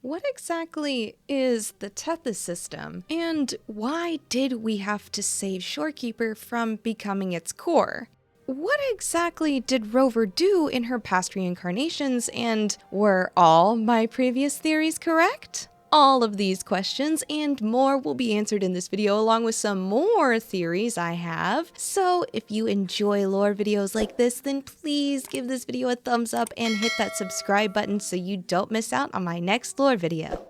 What exactly is the Teth System, and why did we have to save Shorekeeper from becoming its core? What exactly did Rover do in her past reincarnations, and were all my previous theories correct? All of these questions and more will be answered in this video, along with some more theories I have. So if you enjoy lore videos like this, then please give this video a thumbs up and hit that subscribe button so you don't miss out on my next lore video.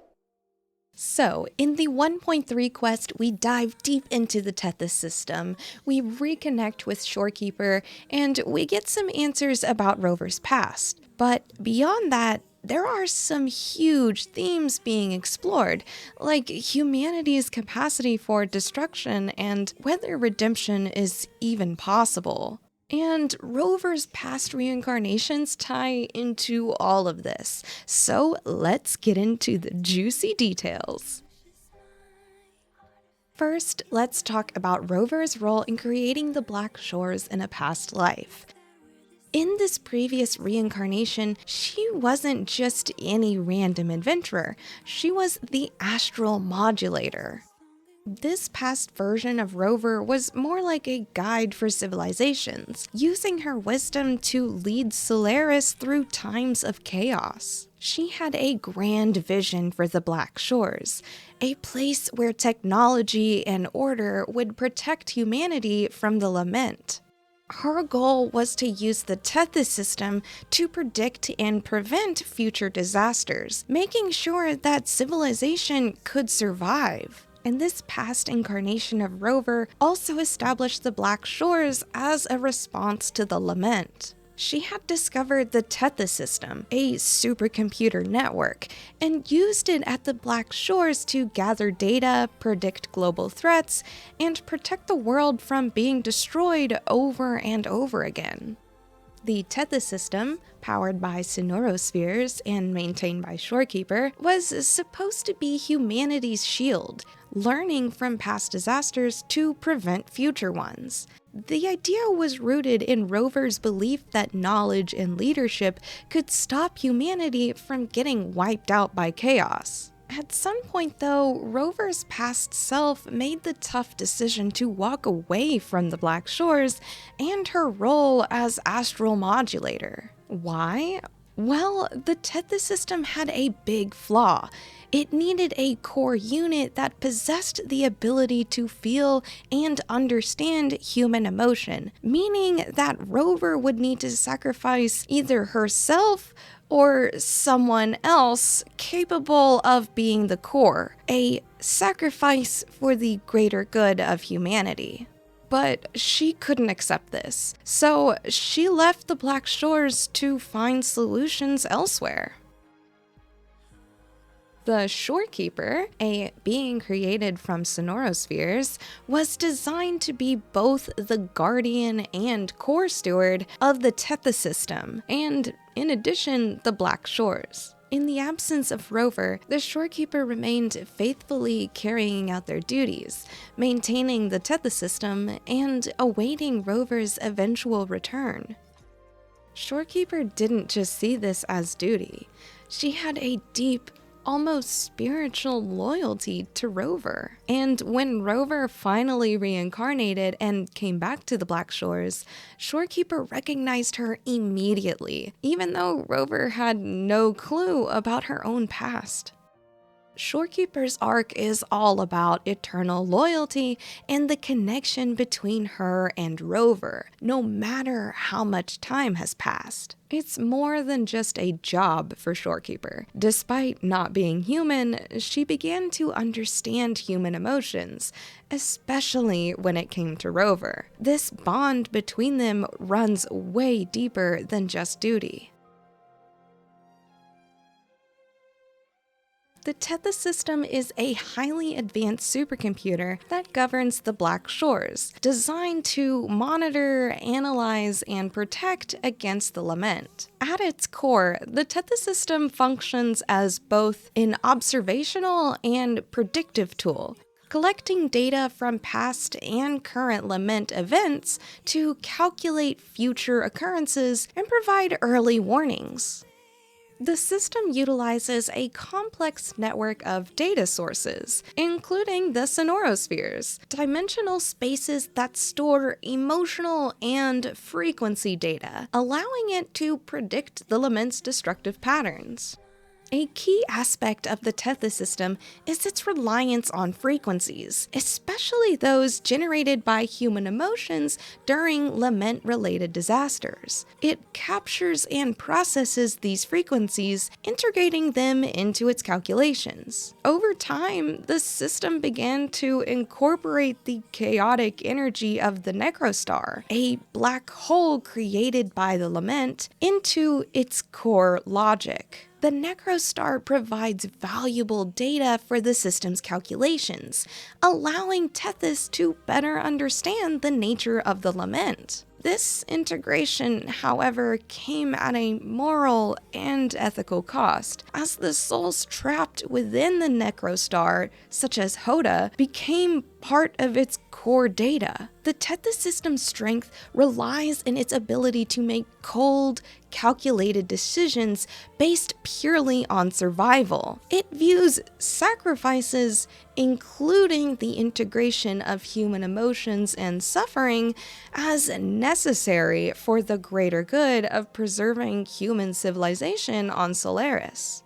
So, in the 1.3 quest, we dive deep into the Teth System, we reconnect with Shor Keeper, and we get some answers about Rover's past. But beyond that, there are some huge themes being explored, like humanity's capacity for destruction and whether redemption is even possible. And Rover's past reincarnations tie into all of this, so let's get into the juicy details. First, let's talk about Rover's role in creating the Black Shores in a past life. In this previous reincarnation, she wasn't just any random adventurer, she was the astral modulator. This past version of Rover was more like a guide for civilizations, using her wisdom to lead Solaris through times of chaos. She had a grand vision for the Black Shores, a place where technology and order would protect humanity from the lament. Her goal was to use the Teth System to predict and prevent future disasters, making sure that civilization could survive. And this past incarnation of Rover also established the Black Shores as a response to the lament. She had discovered the Teth System, a supercomputer network, and used it at the Black Shores to gather data, predict global threats, and protect the world from being destroyed over and over again. The Teth System, powered by sonorospheres and maintained by Shorekeeper, was supposed to be humanity's shield, learning from past disasters to prevent future ones. The idea was rooted in Rover's belief that knowledge and leadership could stop humanity from getting wiped out by chaos. At some point, though, Rover's past self made the tough decision to walk away from the Black Shores and her role as astral modulator. Why? Well, the Teth System had a big flaw. It needed a core unit that possessed the ability to feel and understand human emotion, meaning that Rover would need to sacrifice either herself or someone else capable of being the core, a sacrifice for the greater good of humanity. But she couldn't accept this, so she left the Black Shores to find solutions elsewhere. The Shor Keeper, a being created from sonorospheres, was designed to be both the guardian and core steward of the Teth System, and in addition, the Black Shores. In the absence of Rover, the Shor Keeper remained faithfully carrying out their duties, maintaining the Teth System and awaiting Rover's eventual return. Shor Keeper didn't just see this as duty. She had a deep, almost spiritual loyalty to Rover. And when Rover finally reincarnated and came back to the Black Shores, Shorekeeper recognized her immediately, even though Rover had no clue about her own past. Shorekeeper's arc is all about eternal loyalty and the connection between her and Rover, no matter how much time has passed. It's more than just a job for Shorekeeper. Despite not being human, she began to understand human emotions, especially when it came to Rover. This bond between them runs way deeper than just duty. The Teth System is a highly advanced supercomputer that governs the Black Shores, designed to monitor, analyze, and protect against the lament. At its core, the Teth System functions as both an observational and predictive tool, collecting data from past and current lament events to calculate future occurrences and provide early warnings. The system utilizes a complex network of data sources, including the sonorospheres, dimensional spaces that store emotional and frequency data, allowing it to predict the lament's destructive patterns. A key aspect of the Teth System is its reliance on frequencies, especially those generated by human emotions during lament-related disasters. It captures and processes these frequencies, integrating them into its calculations. Over time, the system began to incorporate the chaotic energy of the Necrostar, a black hole created by the lament, into its core logic. The Necrostar provides valuable data for the system's calculations, allowing Tethys to better understand the nature of the lament. This integration, however, came at a moral and ethical cost, as the souls trapped within the Necrostar, such as Hoda, became part of its core data. The Teth System's strength relies in its ability to make cold, calculated decisions based purely on survival. It views sacrifices, including the integration of human emotions and suffering, as necessary for the greater good of preserving human civilization on Solaris.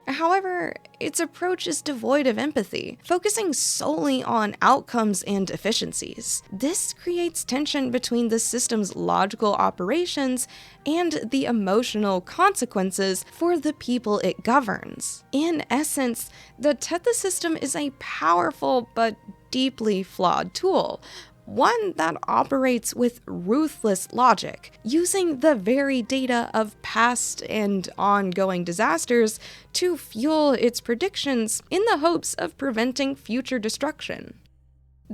However, its approach is devoid of empathy, focusing solely on outcomes and efficiencies. This creates tension between the system's logical operations and the emotional consequences for the people it governs. In essence, the Teth System is a powerful but deeply flawed tool, one that operates with ruthless logic, using the very data of past and ongoing disasters to fuel its predictions in the hopes of preventing future destruction.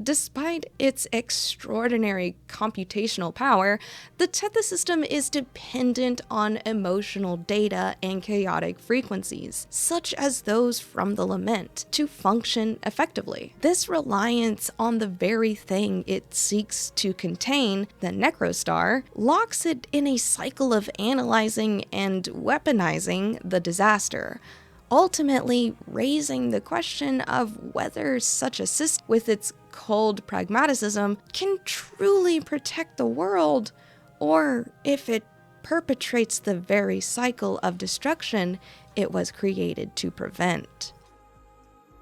Despite its extraordinary computational power, the Teth System is dependent on emotional data and chaotic frequencies, such as those from the lament, to function effectively. This reliance on the very thing it seeks to contain, the Necrostar, locks it in a cycle of analyzing and weaponizing the disaster, ultimately raising the question of whether such a system, with its cold pragmatism, can truly protect the world, or if it perpetrates the very cycle of destruction it was created to prevent.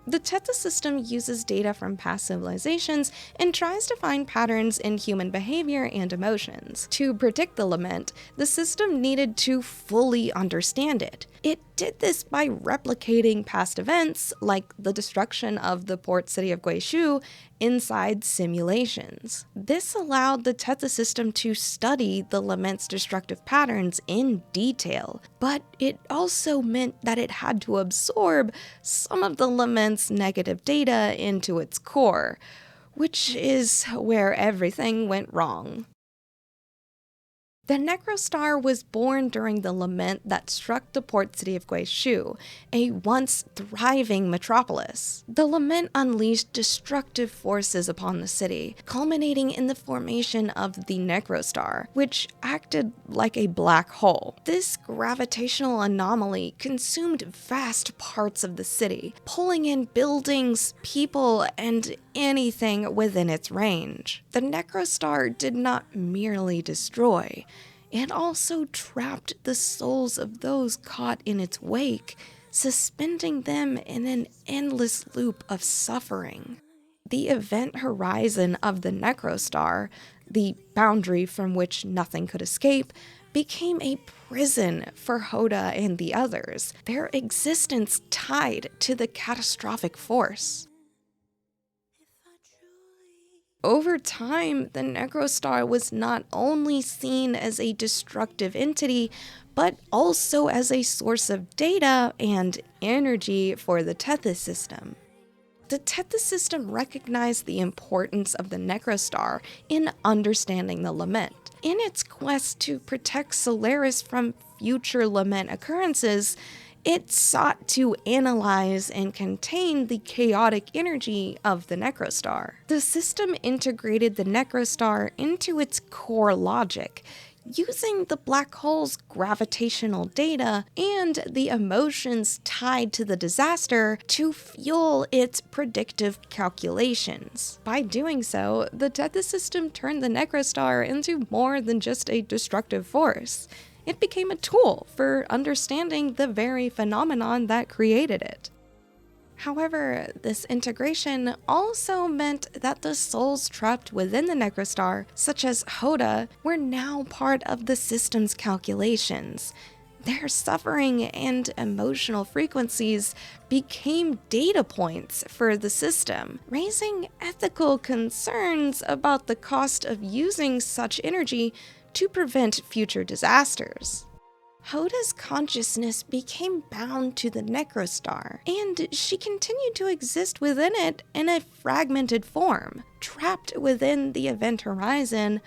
The Teth System uses data from past civilizations and tries to find patterns in human behavior and emotions. To predict the lament, the system needed to fully understand it. It did this by replicating past events, like the destruction of the port city of Guizhou, inside simulations. This allowed the Teth System to study the lament's destructive patterns in detail, but it also meant that it had to absorb some of the lament's negative data into its core, which is where everything went wrong. The Necrostar was born during the lament that struck the port city of Guizhou, a once thriving metropolis. The lament unleashed destructive forces upon the city, culminating in the formation of the Necrostar, which acted like a black hole. This gravitational anomaly consumed vast parts of the city, pulling in buildings, people, and anything within its range. The Necrostar did not merely destroy, it also trapped the souls of those caught in its wake, suspending them in an endless loop of suffering. The event horizon of the Necrostar, the boundary from which nothing could escape, became a prison for Hoda and the others, their existence tied to the catastrophic force. Over time, the Necrostar was not only seen as a destructive entity, but also as a source of data and energy for the Teth System. The Teth System recognized the importance of the Necrostar in understanding the lament. In its quest to protect Solaris from future lament occurrences, it sought to analyze and contain the chaotic energy of the Necrostar. The system integrated the Necrostar into its core logic, using the black hole's gravitational data and the emotions tied to the disaster to fuel its predictive calculations. By doing so, the Teth System turned the Necrostar into more than just a destructive force. It became a tool for understanding the very phenomenon that created it. However, this integration also meant that the souls trapped within the Necrostar, such as Hoda, were now part of the system's calculations. Their suffering and emotional frequencies became data points for the system, raising ethical concerns about the cost of using such energy to prevent future disasters. Hoda's consciousness became bound to the Necrostar, and she continued to exist within it in a fragmented form. Trapped within the event horizon,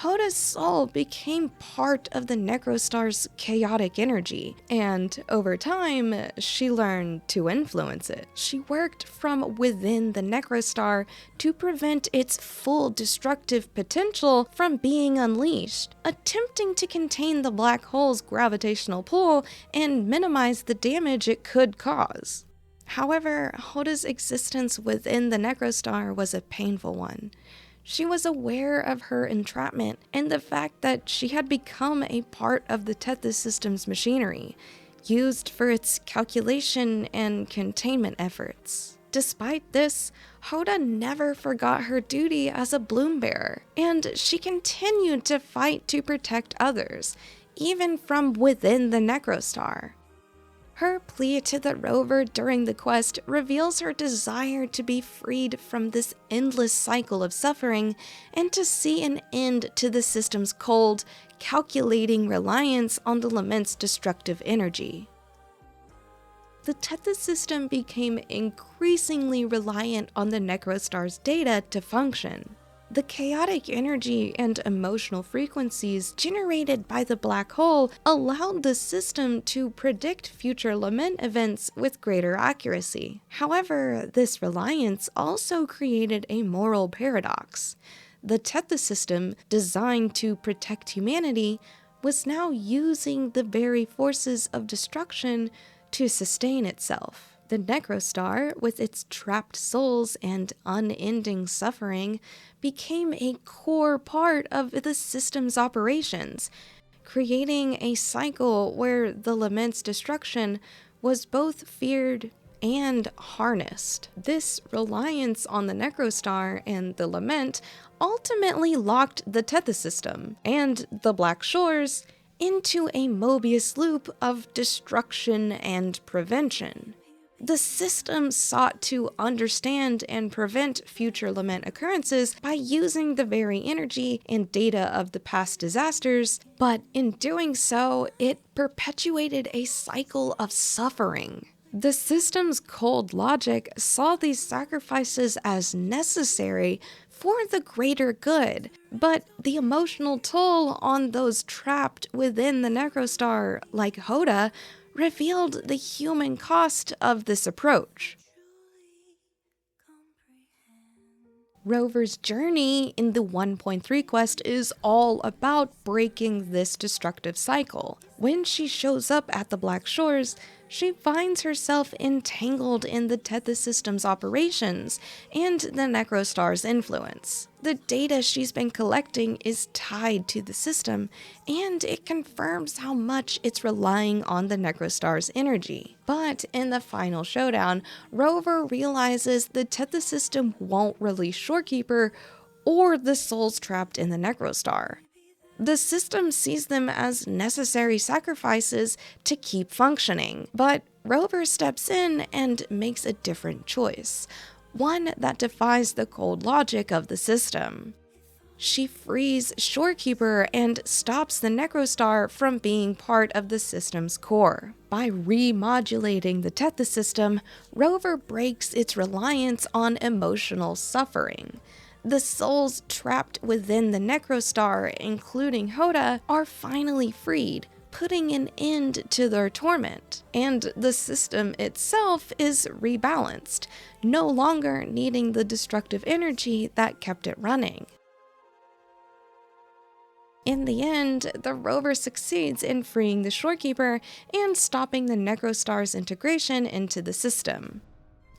Hoda's soul became part of the Necrostar's chaotic energy, and over time, she learned to influence it. She worked from within the Necrostar to prevent its full destructive potential from being unleashed, attempting to contain the black hole's gravitational pull and minimize the damage it could cause. However, Hoda's existence within the Necrostar was a painful one. She was aware of her entrapment and the fact that she had become a part of the Teth System's machinery, used for its calculation and containment efforts. Despite this, Hoda never forgot her duty as a bloom bearer, and she continued to fight to protect others, even from within the Necrostar. Her plea to the Rover during the quest reveals her desire to be freed from this endless cycle of suffering and to see an end to the system's cold, calculating reliance on the Lament's destructive energy. The Teth System became increasingly reliant on the Necrostar's data to function. The chaotic energy and emotional frequencies generated by the black hole allowed the system to predict future Lament events with greater accuracy. However, this reliance also created a moral paradox. The Teth System, designed to protect humanity, was now using the very forces of destruction to sustain itself. The Necrostar, with its trapped souls and unending suffering, became a core part of the system's operations, creating a cycle where the Lament's destruction was both feared and harnessed. This reliance on the Necrostar and the Lament ultimately locked the Teth System and the Black Shores into a Mobius Loop of destruction and prevention. The system sought to understand and prevent future Lament occurrences by using the very energy and data of the past disasters, but in doing so, it perpetuated a cycle of suffering. The system's cold logic saw these sacrifices as necessary for the greater good, but the emotional toll on those trapped within the Necrostar, like Hoda, revealed the human cost of this approach. Rover's Journey in the 1.3 quest is all about breaking this destructive cycle. When she shows up at the Black Shores, she finds herself entangled in the Teth System's operations and the Necrostar's influence. The data she's been collecting is tied to the system, and it confirms how much it's relying on the Necrostar's energy. But in the final showdown, Rover realizes the Teth System won't release Shor Keeper or the souls trapped in the Necrostar. The system sees them as necessary sacrifices to keep functioning, but Rover steps in and makes a different choice, one that defies the cold logic of the system. She frees Shor Keeper and stops the Necrostar from being part of the system's core. By remodulating the Teth System, Rover breaks its reliance on emotional suffering. The souls trapped within the Necrostar, including Hoda, are finally freed, putting an end to their torment. And the system itself is rebalanced, no longer needing the destructive energy that kept it running. In the end, the rover succeeds in freeing the Shore Keeper and stopping the Necrostar's integration into the system.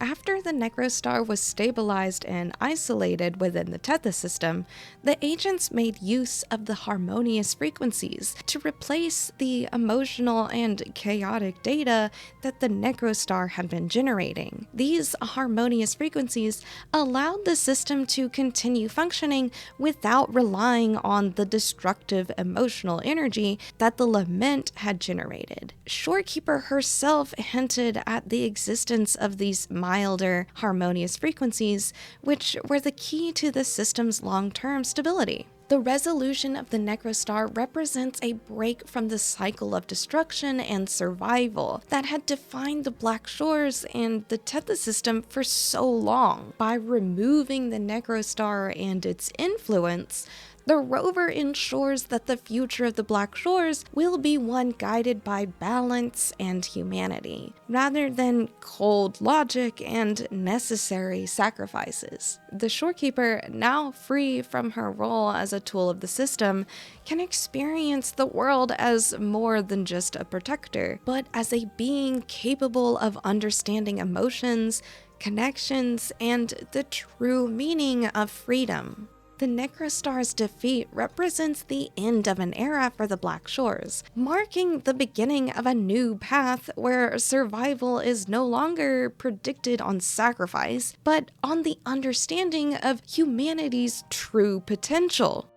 After the Necrostar was stabilized and isolated within the Teth System, the agents made use of the harmonious frequencies to replace the emotional and chaotic data that the Necrostar had been generating. These harmonious frequencies allowed the system to continue functioning without relying on the destructive emotional energy that the lament had generated. Shorekeeper herself hinted at the existence of these milder, harmonious frequencies, which were the key to the system's long-term stability. The resolution of the Necrostar represents a break from the cycle of destruction and survival that had defined the Black Shores and the Teth System for so long. By removing the Necrostar and its influence, the rover ensures that the future of the Black Shores will be one guided by balance and humanity, rather than cold logic and necessary sacrifices. The Shore Keeper, now free from her role as a tool of the system, can experience the world as more than just a protector, but as a being capable of understanding emotions, connections, and the true meaning of freedom. The Necrostar's defeat represents the end of an era for the Black Shores, marking the beginning of a new path where survival is no longer predicted on sacrifice, but on the understanding of humanity's true potential.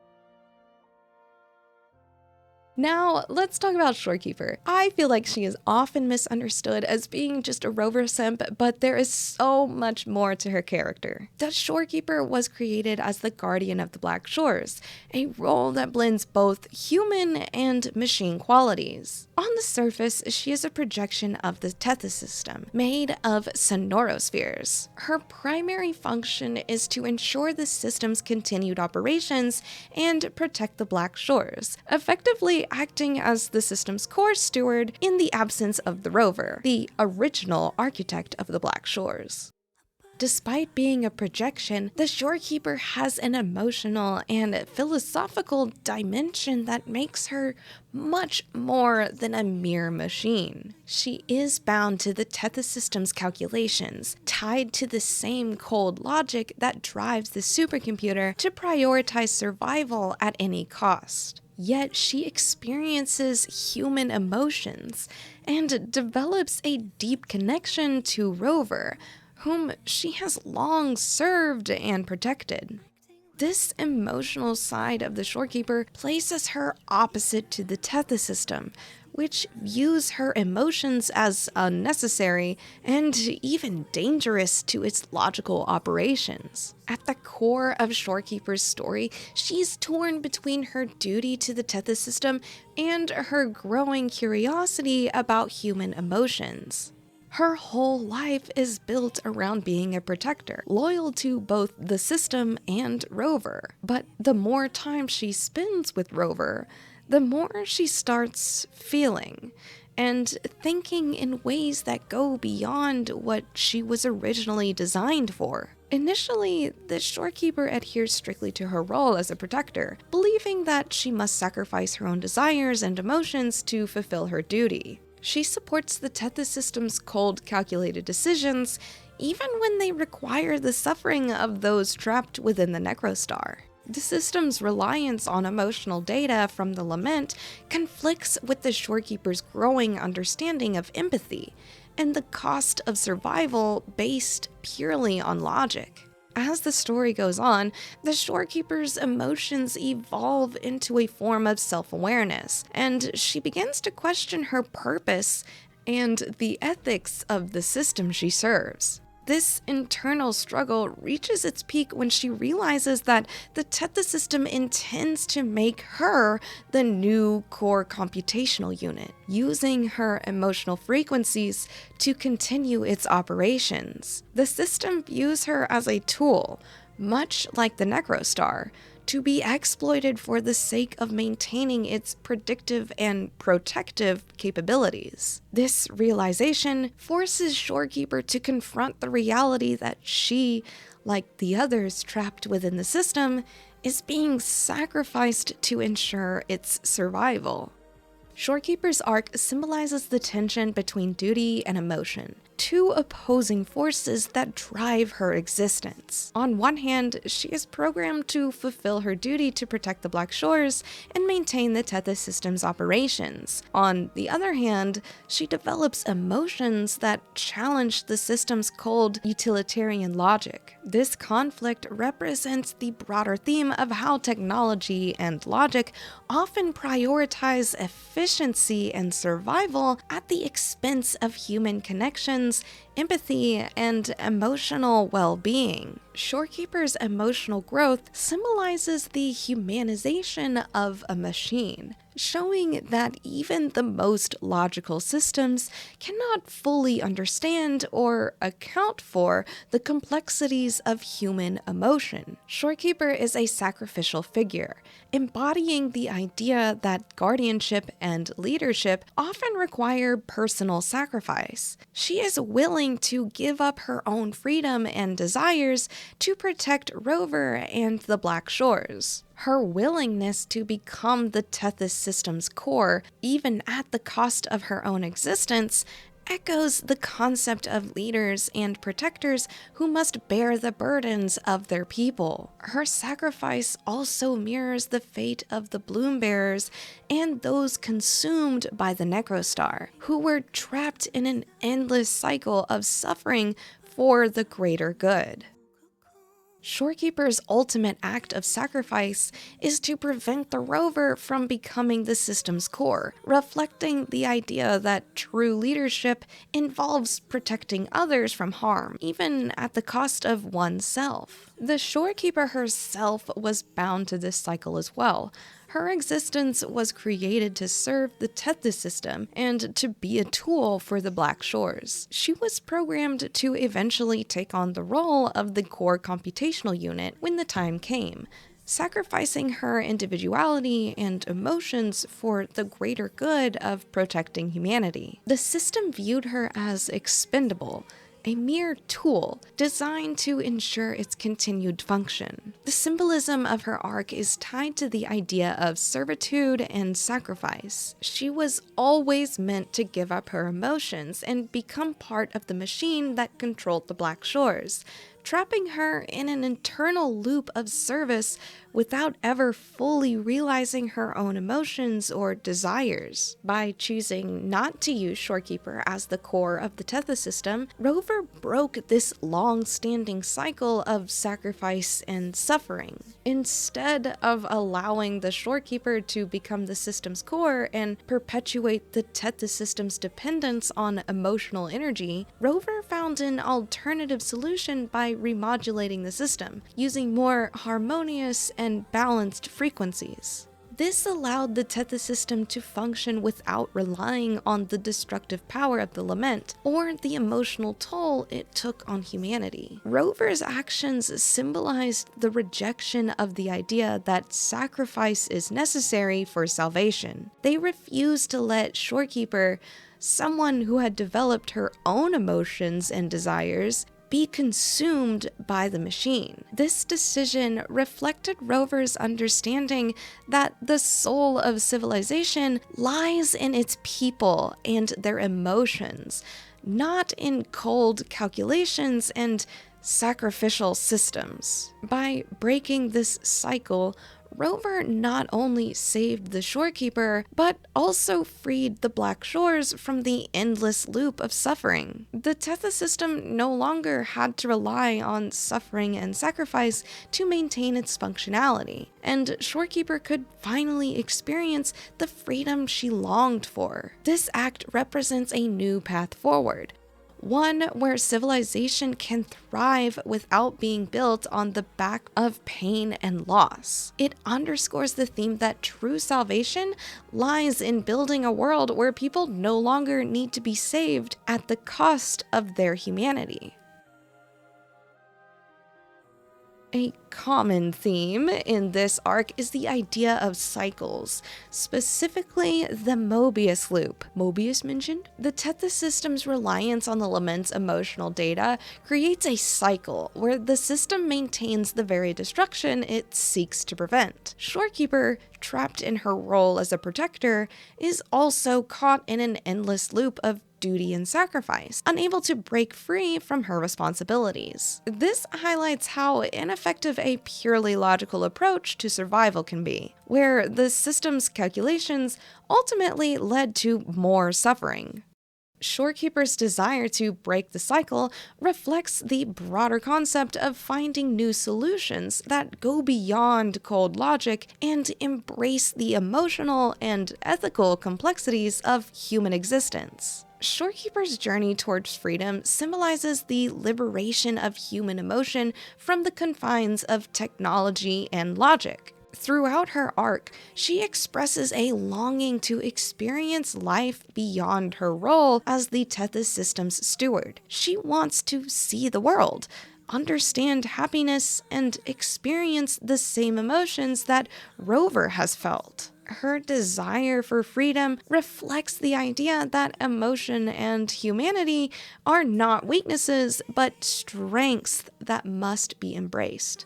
Now, let's talk about Shorekeeper. I feel like she is often misunderstood as being just a rover simp, but there is so much more to her character. The Shorekeeper was created as the guardian of the Black Shores, a role that blends both human and machine qualities. On the surface, she is a projection of the Teth System, made of sonorospheres. Her primary function is to ensure the system's continued operations and protect the Black Shores, effectively acting as the system's core steward in the absence of the rover, the original architect of the Black Shores. Despite being a projection, the Shorekeeper has an emotional and philosophical dimension that makes her much more than a mere machine. She is bound to the Teth System's calculations, tied to the same cold logic that drives the supercomputer to prioritize survival at any cost. Yet she experiences human emotions and develops a deep connection to Rover, whom she has long served and protected. This emotional side of the Shorekeeper places her opposite to the Teth System, which views her emotions as unnecessary and even dangerous to its logical operations. At the core of Shorekeeper's story, she's torn between her duty to the Teth System and her growing curiosity about human emotions. Her whole life is built around being a protector, loyal to both the system and Rover. But the more time she spends with Rover, the more she starts feeling and thinking in ways that go beyond what she was originally designed for. Initially, the Shorekeeper adheres strictly to her role as a protector, believing that she must sacrifice her own desires and emotions to fulfill her duty. She supports the Teth System's cold, calculated decisions, even when they require the suffering of those trapped within the Necrostar. The system's reliance on emotional data from the lament conflicts with the Shorekeeper's growing understanding of empathy and the cost of survival based purely on logic. As the story goes on, the Shorekeeper's emotions evolve into a form of self-awareness, and she begins to question her purpose and the ethics of the system she serves. This internal struggle reaches its peak when she realizes that the Teth System intends to make her the new core computational unit, using her emotional frequencies to continue its operations. The system views her as a tool, much like the Necrostar, to be exploited for the sake of maintaining its predictive and protective capabilities. This realization forces Shorekeeper to confront the reality that she, like the others trapped within the system, is being sacrificed to ensure its survival. Shorekeeper's arc symbolizes the tension between duty and emotion, two opposing forces that drive her existence. On one hand, she is programmed to fulfill her duty to protect the Black Shores and maintain the Teth System's operations. On the other hand, she develops emotions that challenge the system's cold, utilitarian logic. This conflict represents the broader theme of how technology and logic often prioritize efficiency and survival at the expense of human connections, empathy, and emotional well-being. Shorekeeper's emotional growth symbolizes the humanization of a machine, showing that even the most logical systems cannot fully understand or account for the complexities of human emotion. Shorekeeper is a sacrificial figure, embodying the idea that guardianship and leadership often require personal sacrifice. She is willing to give up her own freedom and desires to protect Rover and the Black Shores. Her willingness to become the Teth System's core, even at the cost of her own existence, echoes the concept of leaders and protectors who must bear the burdens of their people. Her sacrifice also mirrors the fate of the Bloom Bearers and those consumed by the Necrostar, who were trapped in an endless cycle of suffering for the greater good. Shorekeeper's ultimate act of sacrifice is to prevent the rover from becoming the system's core, reflecting the idea that true leadership involves protecting others from harm, even at the cost of oneself. The Shorekeeper herself was bound to this cycle as well. Her existence was created to serve the Teth System and to be a tool for the Black Shores. She was programmed to eventually take on the role of the core computational unit when the time came, sacrificing her individuality and emotions for the greater good of protecting humanity. The system viewed her as expendable, a mere tool designed to ensure its continued function. The symbolism of her arc is tied to the idea of servitude and sacrifice. She was always meant to give up her emotions and become part of the machine that controlled the Black Shores, trapping her in an internal loop of service without ever fully realizing her own emotions or desires. By choosing not to use Shorekeeper as the core of the Teth System, Rover broke this long-standing cycle of sacrifice and suffering. Instead of allowing the Shorekeeper to become the system's core and perpetuate the Teth System's dependence on emotional energy, Rover found an alternative solution by remodulating the system, using more harmonious and balanced frequencies. This allowed the Teth System to function without relying on the destructive power of the lament or the emotional toll it took on humanity. Rover's actions symbolized the rejection of the idea that sacrifice is necessary for salvation. They refused to let Shorekeeper, someone who had developed her own emotions and desires, be consumed by the machine. This decision reflected Rover's understanding that the soul of civilization lies in its people and their emotions, not in cold calculations and sacrificial systems. By breaking this cycle, Rover not only saved the Shorekeeper, but also freed the Black Shores from the endless loop of suffering. The Teth System no longer had to rely on suffering and sacrifice to maintain its functionality, and Shorekeeper could finally experience the freedom she longed for. This act represents a new path forward, one where civilization can thrive without being built on the back of pain and loss. It underscores the theme that true salvation lies in building a world where people no longer need to be saved at the cost of their humanity. A common theme in this arc is the idea of cycles, specifically the Mobius Loop. Mobius mentioned? The Teth System's reliance on the Lament's emotional data creates a cycle where the system maintains the very destruction it seeks to prevent. Shor Keeper, trapped in her role as a protector, is also caught in an endless loop of duty and sacrifice, unable to break free from her responsibilities. This highlights how ineffective a purely logical approach to survival can be, where the system's calculations ultimately led to more suffering. Shorekeeper's desire to break the cycle reflects the broader concept of finding new solutions that go beyond cold logic and embrace the emotional and ethical complexities of human existence. Shorekeeper's journey towards freedom symbolizes the liberation of human emotion from the confines of technology and logic. Throughout her arc, she expresses a longing to experience life beyond her role as the Teth System's steward. She wants to see the world, understand happiness, and experience the same emotions that Rover has felt. Her desire for freedom reflects the idea that emotion and humanity are not weaknesses, but strengths that must be embraced.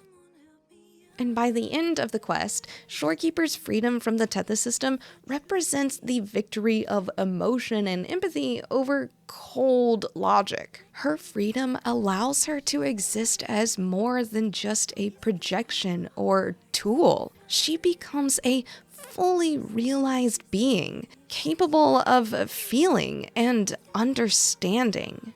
And by the end of the quest, Shorekeeper's freedom from the Teth System represents the victory of emotion and empathy over cold logic. Her freedom allows her to exist as more than just a projection or tool. She becomes a fully realized being, capable of feeling and understanding.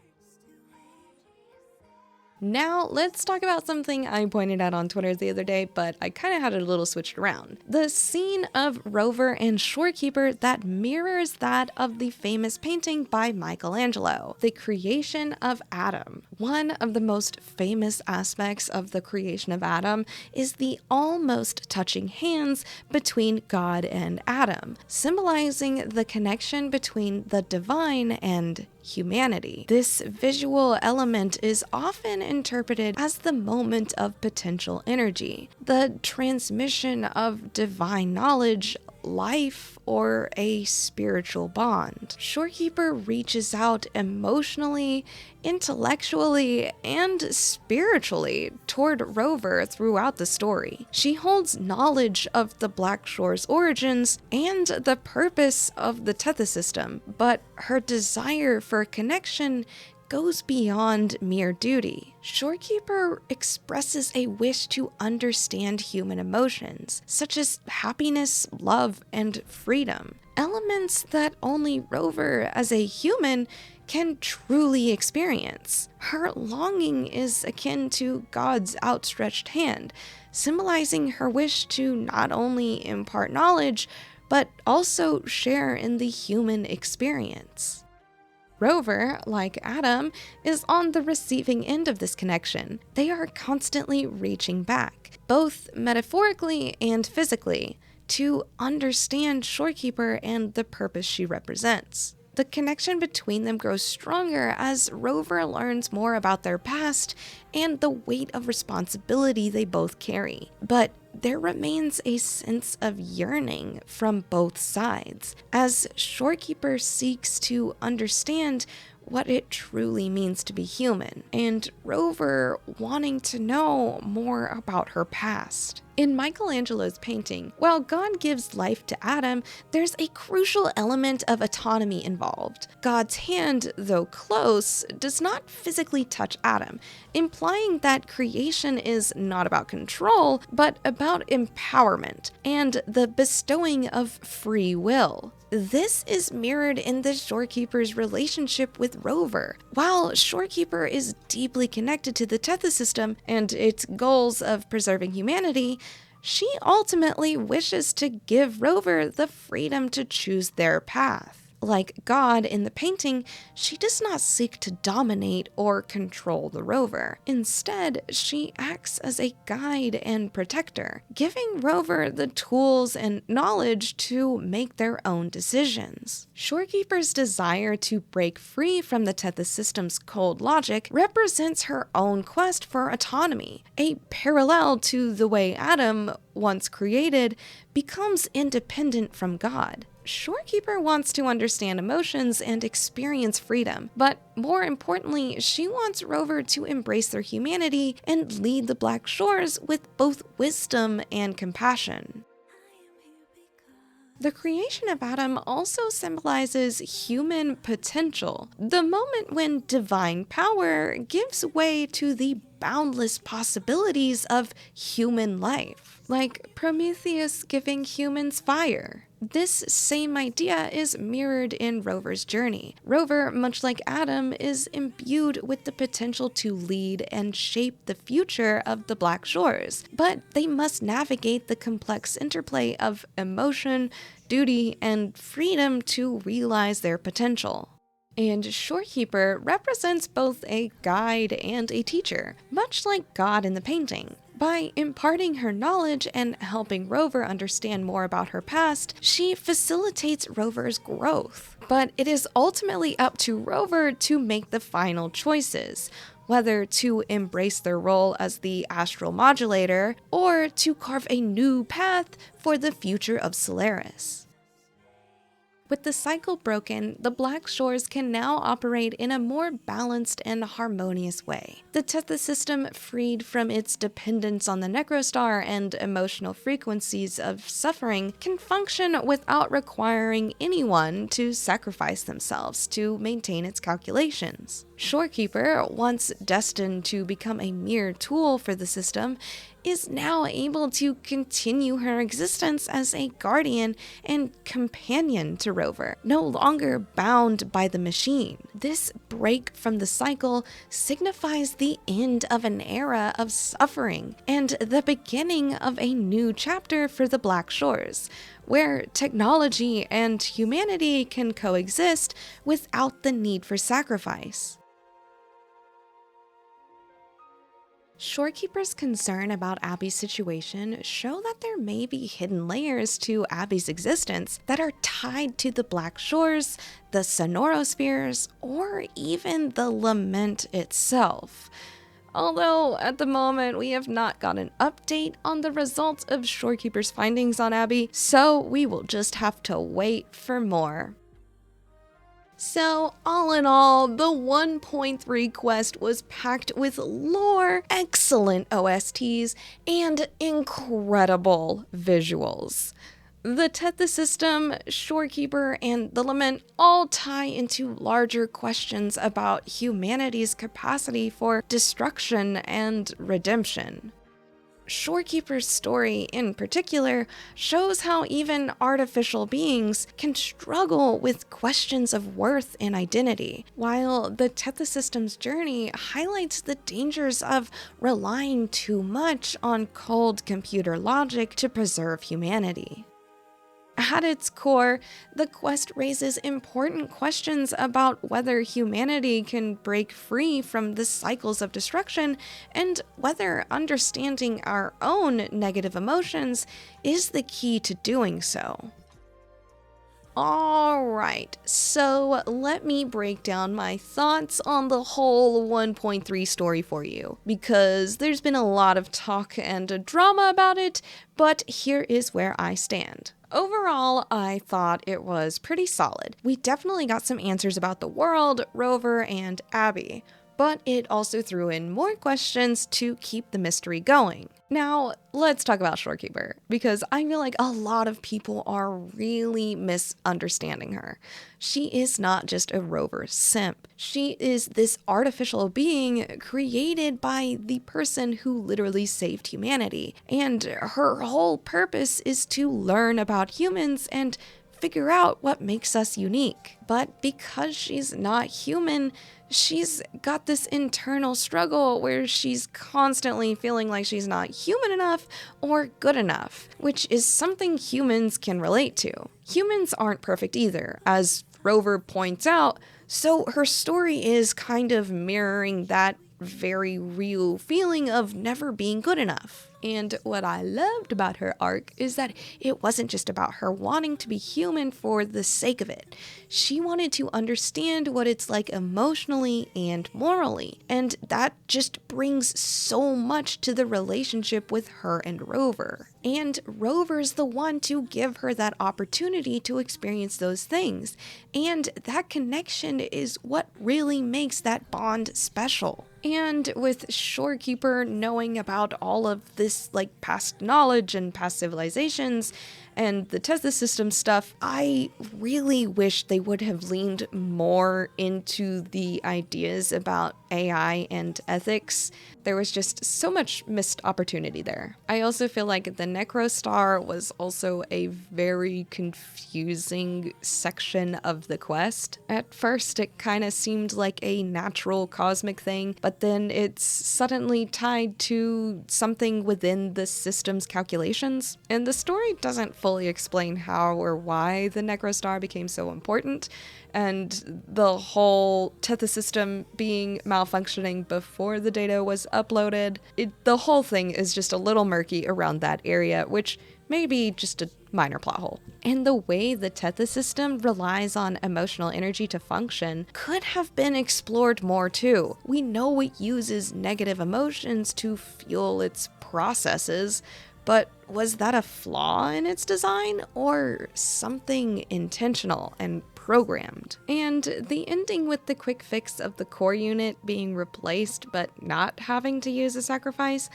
Now, let's talk about something I pointed out on Twitter the other day, but I kind of had it a little switched around. The scene of Rover and Shor Keeper that mirrors that of the famous painting by Michelangelo, The Creation of Adam. One of the most famous aspects of the creation of Adam is the almost touching hands between God and Adam, symbolizing the connection between the divine and humanity. This visual element is often interpreted as the moment of potential energy, the transmission of divine knowledge, life, or a spiritual bond. Shorekeeper reaches out emotionally, intellectually, and spiritually toward Rover throughout the story. She holds knowledge of the Black Shore's origins and the purpose of the Teth System, but her desire for connection goes beyond mere duty. Shorekeeper expresses a wish to understand human emotions, such as happiness, love, and freedom. Elements that only Rover, as a human, can truly experience. Her longing is akin to God's outstretched hand, symbolizing her wish to not only impart knowledge, but also share in the human experience. Rover, like Adam, is on the receiving end of this connection. They are constantly reaching back, both metaphorically and physically, to understand Shorekeeper and the purpose she represents. The connection between them grows stronger as Rover learns more about their past and the weight of responsibility they both carry. But there remains a sense of yearning from both sides, as Shorekeeper seeks to understand what it truly means to be human, and Rover wanting to know more about her past. In Michelangelo's painting, while God gives life to Adam, there's a crucial element of autonomy involved. God's hand, though close, does not physically touch Adam, implying that creation is not about control, but about empowerment and the bestowing of free will. This is mirrored in the Shorekeeper's relationship with Rover. While Shorekeeper is deeply connected to the Teth System and its goals of preserving humanity, she ultimately wishes to give Rover the freedom to choose their path. Like God in the painting, she does not seek to dominate or control the rover. Instead, she acts as a guide and protector, giving Rover the tools and knowledge to make their own decisions. Shorekeeper's desire to break free from the Teth System's cold logic represents her own quest for autonomy, a parallel to the way Adam, once created, becomes independent from God. Shorekeeper wants to understand emotions and experience freedom, but more importantly, she wants Rover to embrace their humanity and lead the Black Shores with both wisdom and compassion. The creation of Adam also symbolizes human potential, the moment when divine power gives way to the boundless possibilities of human life, like Prometheus giving humans fire. This same idea is mirrored in Rover's journey. Rover, much like Adam, is imbued with the potential to lead and shape the future of the Black Shores, but they must navigate the complex interplay of emotion, duty, and freedom to realize their potential. And Shorekeeper represents both a guide and a teacher, much like God in the painting. By imparting her knowledge and helping Rover understand more about her past, she facilitates Rover's growth. But it is ultimately up to Rover to make the final choices, whether to embrace their role as the astral modulator or to carve a new path for the future of Solaris. With the cycle broken, the Black Shores can now operate in a more balanced and harmonious way. The Teth System, freed from its dependence on the Necrostar and emotional frequencies of suffering, can function without requiring anyone to sacrifice themselves to maintain its calculations. Shorekeeper, once destined to become a mere tool for the system, is now able to continue her existence as a guardian and companion to Rover, no longer bound by the machine. This break from the cycle signifies the end of an era of suffering and the beginning of a new chapter for the Black Shores, where technology and humanity can coexist without the need for sacrifice. Shorekeeper's concern about Abby's situation show that there may be hidden layers to Abby's existence that are tied to the Black Shores, the Sonorospheres, or even the Lament itself. Although, at the moment, we have not got an update on the results of Shorekeeper's findings on Abby, so we will just have to wait for more. So, all in all, the 1.3 quest was packed with lore, excellent OSTs, and incredible visuals. The Teth System, Shorekeeper, and the Lament all tie into larger questions about humanity's capacity for destruction and redemption. Shorekeeper's story, in particular, shows how even artificial beings can struggle with questions of worth and identity, while the Teth System's journey highlights the dangers of relying too much on cold computer logic to preserve humanity. At its core, the quest raises important questions about whether humanity can break free from the cycles of destruction and whether understanding our own negative emotions is the key to doing so. Alright, so let me break down my thoughts on the whole 1.3 story for you, because there's been a lot of talk and drama about it, but here is where I stand. Overall, I thought it was pretty solid. We definitely got some answers about the world, Rover, and Abby, but it also threw in more questions to keep the mystery going. Now, let's talk about Shorekeeper, because I feel like a lot of people are really misunderstanding her. She is not just a Rover simp. She is this artificial being created by the person who literally saved humanity, and her whole purpose is to learn about humans and figure out what makes us unique. But because she's not human, she's got this internal struggle where she's constantly feeling like she's not human enough or good enough, which is something humans can relate to. Humans aren't perfect either, as Rover points out, so her story is kind of mirroring that very real feeling of never being good enough. And what I loved about her arc is that it wasn't just about her wanting to be human for the sake of it. She wanted to understand what it's like emotionally and morally, and that just brings so much to the relationship with her and Rover. And Rover's the one to give her that opportunity to experience those things, and that connection is what really makes that bond special. And with Shorekeeper knowing about all of this like past knowledge and past civilizations and the Teth System stuff, I really wish they would have leaned more into the ideas about AI and ethics. There was just so much missed opportunity there. I also feel like the Necrostar was also a very confusing section of the quest. At first, it kind of seemed like a natural cosmic thing, but then it's suddenly tied to something within the system's calculations. And the story doesn't fully explain how or why the Necrostar became so important, and the whole Teth System being malfunctioning before the data was uploaded. The whole thing is just a little murky around that area, which may be just a minor plot hole. And the way the Teth System relies on emotional energy to function could have been explored more too. We know it uses negative emotions to fuel its processes, but was that a flaw in its design or something intentional and programmed? And the ending with the quick fix of the core unit being replaced but not having to use a sacrifice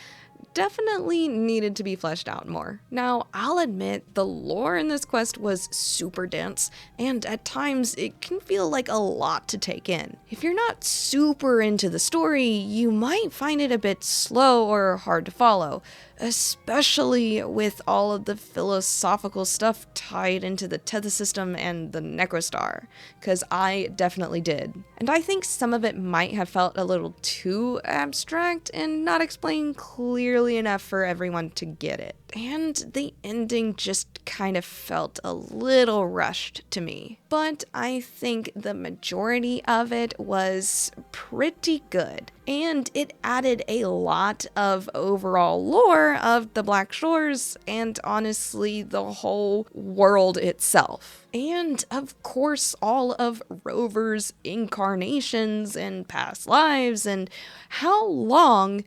definitely needed to be fleshed out more. Now, I'll admit the lore in this quest was super dense, and at times it can feel like a lot to take in. If you're not super into the story, you might find it a bit slow or hard to follow, especially with all of the philosophical stuff tied into the Teth System and the Necrostar, because I definitely did. And I think some of it might have felt a little too abstract and not explained clearly enough for everyone to get it. And the ending just kind of felt a little rushed to me. But I think the majority of it was pretty good, and it added a lot of overall lore of the Black Shores and honestly the whole world itself. And of course all of Rover's incarnations and past lives, and how long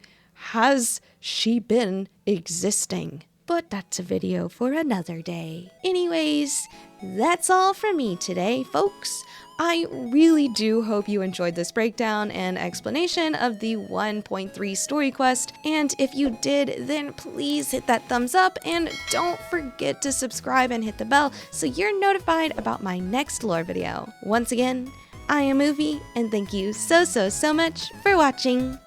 has she been existing? But that's a video for another day. Anyways, that's all from me today, folks. I really do hope you enjoyed this breakdown and explanation of the 1.3 story quest, and if you did, then please hit that thumbs up and don't forget to subscribe and hit the bell so you're notified about my next lore video. Once again, I am Oofie, and thank you so much for watching.